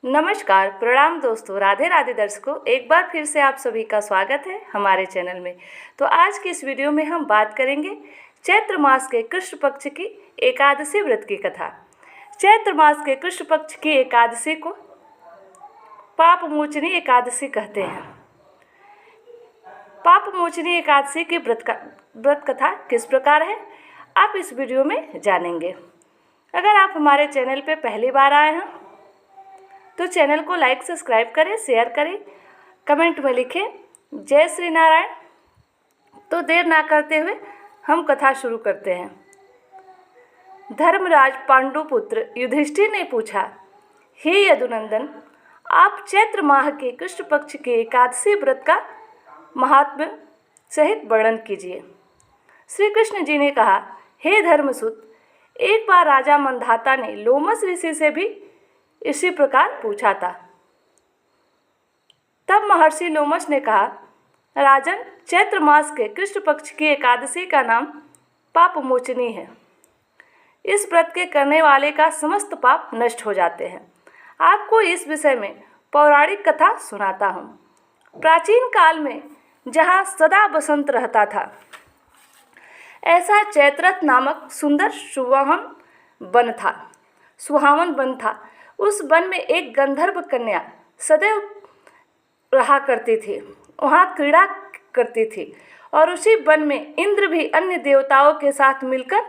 नमस्कार, प्रणाम दोस्तों, राधे राधे दर्शकों। एक बार फिर से आप सभी का स्वागत है हमारे चैनल में। तो आज की इस वीडियो में हम बात करेंगे चैत्र मास के कृष्ण पक्ष की एकादशी व्रत की कथा। चैत्र मास के कृष्ण पक्ष की एकादशी को पाप मोचनी एकादशी कहते हैं। पाप मोचनी एकादशी की व्रत कथा किस प्रकार है, आप इस वीडियो में जानेंगे। अगर आप हमारे चैनल पर पहली बार आए हैं तो चैनल को लाइक सब्सक्राइब करें, शेयर करें, कमेंट में लिखें जय श्री नारायण। तो देर ना करते हुए हम कथा शुरू करते हैं। धर्मराज पांडुपुत्र युधिष्ठिर ने पूछा, हे यदुनंदन, आप चैत्र माह के कृष्ण पक्ष के एकादशी व्रत का महात्म्य सहित वर्णन कीजिए। श्री कृष्ण जी ने कहा, हे धर्मसुत, एक बार राजा मंधाता ने लोमस ऋषि से भी इसी प्रकार पूछा था। तब महर्षि लोमस ने कहा, राजन, चैत्र मास के कृष्ण पक्ष की एकादशी का नाम पाप मोचनी है। इस व्रत के करने वाले का समस्त पाप नष्ट हो जाते हैं। आपको इस विषय में पौराणिक कथा सुनाता हूँ। प्राचीन काल में जहाँ सदा बसंत रहता था, ऐसा चैत्रथ नामक सुंदर सुहावन वन था। उस वन में एक गंधर्व कन्या सदैव रहा करती थी, वहाँ क्रीड़ा करती थी और उसी वन में इंद्र भी अन्य देवताओं के साथ मिलकर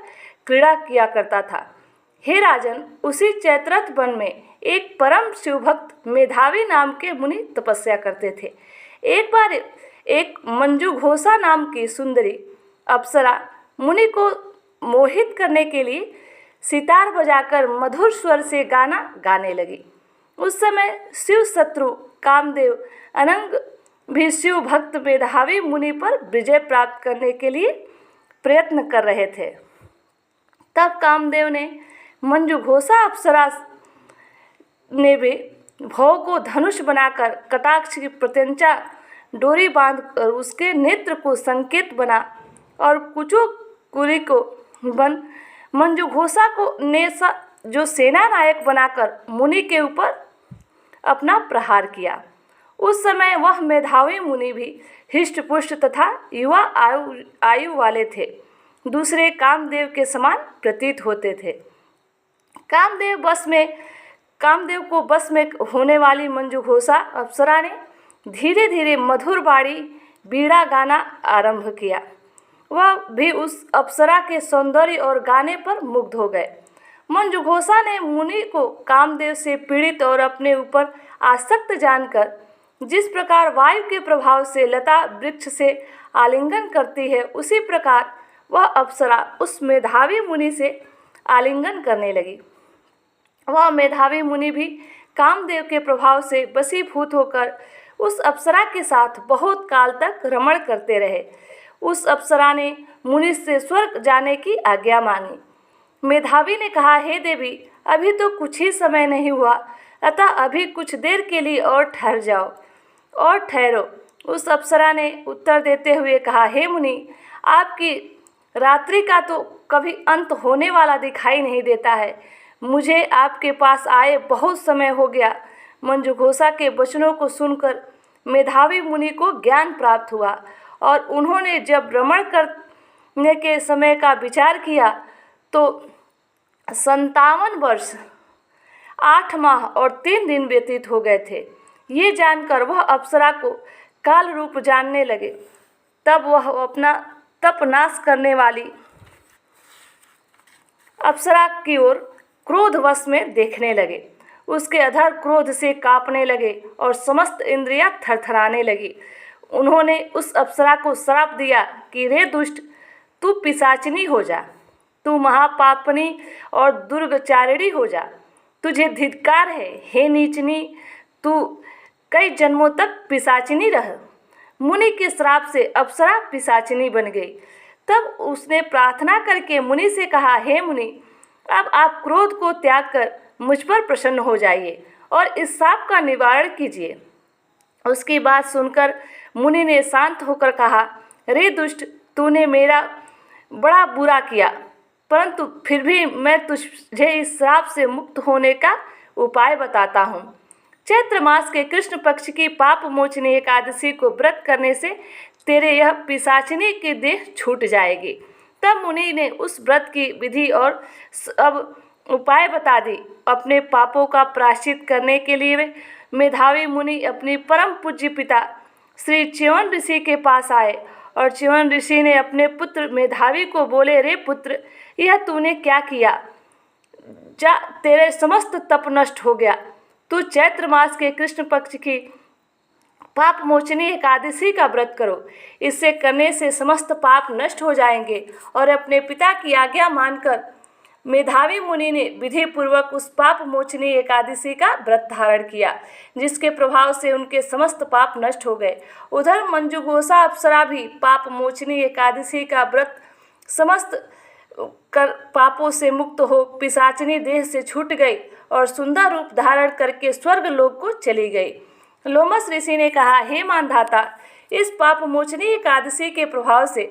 क्रीड़ा किया करता था। हे राजन, उसी चैत्रथ वन में एक परम शिवभक्त मेधावी नाम के मुनि तपस्या करते थे। एक बार एक मंजुघोषा नाम की सुंदरी अप्सरा मुनि को मोहित करने के लिए सितार बजाकर मधुर स्वर से गाना गाने लगी। उस समय शिव शत्रु कामदेव अनंग भी शिव भक्त मेधावी मुनि पर विजय प्राप्त करने के लिए प्रयत्न कर रहे थे। तब कामदेव ने मंजुघोषा अप्सरा ने भी भौ को धनुष बनाकर कटाक्ष की प्रत्यंचा डोरी बांधकर उसके नेत्र को संकेत बना और कुचो कुरी को बन मंजुघोषा को ने जो सेना नायक बनाकर मुनि के ऊपर अपना प्रहार किया। उस समय वह मेधावी मुनि भी हृष्ट-पुष्ट तथा युवा आयु वाले थे, दूसरे कामदेव के समान प्रतीत होते थे। कामदेव को बस में होने वाली मंजुघोषा अप्सरा ने धीरे धीरे मधुर बाणी बीड़ा गाना आरंभ किया। वह भी उस अप्सरा के सौंदर्य और गाने पर मुग्ध हो गए। मंजुघोषा ने मुनि को कामदेव से पीड़ित और अपने ऊपर आसक्त जानकर जिस प्रकार वायु के प्रभाव से लता वृक्ष से आलिंगन करती है, उसी प्रकार वह अप्सरा उस मेधावी मुनि से आलिंगन करने लगी। वह मेधावी मुनि भी कामदेव के प्रभाव से वशीभूत होकर उस अप्सरा के साथ बहुत काल तक रमण करते रहे। उस अप्सरा ने मुनि से स्वर्ग जाने की आज्ञा मांगी। मेधावी ने कहा, हे देवी, अभी तो कुछ ही समय नहीं हुआ, अतः अभी कुछ देर के लिए और ठहर जाओ और ठहरो। उस अप्सरा ने उत्तर देते हुए कहा, हे मुनि, आपकी रात्रि का तो कभी अंत होने वाला दिखाई नहीं देता है। मुझे आपके पास आए बहुत समय हो गया। मंजुघोषा के वचनों को सुनकर मेधावी मुनि को ज्ञान प्राप्त हुआ और उन्होंने जब रमण करने के समय का विचार किया तो 57 वर्ष 8 माह और 3 दिन व्यतीत हो गए थे। ये जानकर वह अप्सरा को काल रूप जानने लगे। तब वह अपना तप नाश करने वाली अप्सरा की ओर क्रोधवश में देखने लगे। उसके अधर क्रोध से कांपने लगे और समस्त इंद्रियां थरथराने लगी। उन्होंने उस अप्सरा को श्राप दिया कि रे दुष्ट, तू पिशाचिनी हो जा, तू महापापनी और दुर्गचारिणी हो जा। तुझे धिक्कार है, हे नीचनी, तू कई जन्मों तक पिशाचिनी रह। मुनि के श्राप से अप्सरा पिशाचिनी बन गई। तब उसने प्रार्थना करके मुनि से कहा, हे मुनि, अब आप क्रोध को त्याग कर मुझ पर प्रसन्न हो जाइए और इस श्राप का निवारण कीजिए। उसकी बात सुनकर मुनि ने शांत होकर कहा, रे दुष्ट, तूने मेरा बड़ा बुरा किया, परंतु फिर भी मैं तुझे इस श्राप से मुक्त होने का उपाय बताता हूँ। चैत्र मास के कृष्ण पक्ष की पाप मोचनी एकादशी को व्रत करने से तेरे यह पिशाचिनी की देह छूट जाएगी। तब मुनि ने उस व्रत की विधि और सब उपाय बता दी। अपने पापों का प्रायश्चित करने के लिए मेधावी मुनि अपनी परम पूज्य पिता श्री च्यवन ऋषि के पास आए और च्यवन ऋषि ने अपने पुत्र मेधावी को बोले, रे पुत्र, यह तूने क्या किया? जा, तेरे समस्त तप नष्ट हो गया। तू चैत्र मास के कृष्ण पक्ष की पाप मोचनी एकादशी का व्रत करो। इससे करने से समस्त पाप नष्ट हो जाएंगे। और अपने पिता की आज्ञा मानकर मेधावी मुनि ने विधि पूर्वक उस पाप मोचनी एकादशी का व्रत धारण किया, जिसके प्रभाव से उनके समस्त पाप नष्ट हो गए। उधर मंजुघोषा अप्सरा भी पाप मोचनी एकादशी का व्रत समस्त कर पापों से मुक्त हो पिशाचिनी देह से छूट गई और सुंदर रूप धारण करके स्वर्ग लोक को चली गई। लोमस ऋषि ने कहा, हे मानधाता, इस पाप मोचनी एकादशी के प्रभाव से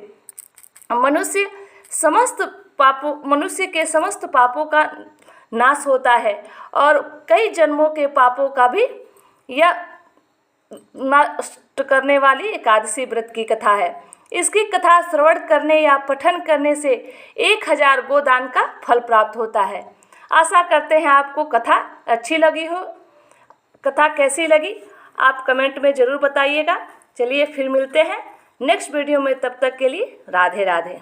मनुष्य के समस्त पापों का नाश होता है और कई जन्मों के पापों का भी यह नष्ट करने वाली एकादशी व्रत की कथा है। इसकी कथा श्रवण करने या पठन करने से 1000 गोदान का फल प्राप्त होता है। आशा करते हैं आपको कथा अच्छी लगी हो। कथा कैसी लगी आप कमेंट में ज़रूर बताइएगा। चलिए फिर मिलते हैं नेक्स्ट वीडियो में, तब तक के लिए राधे राधे।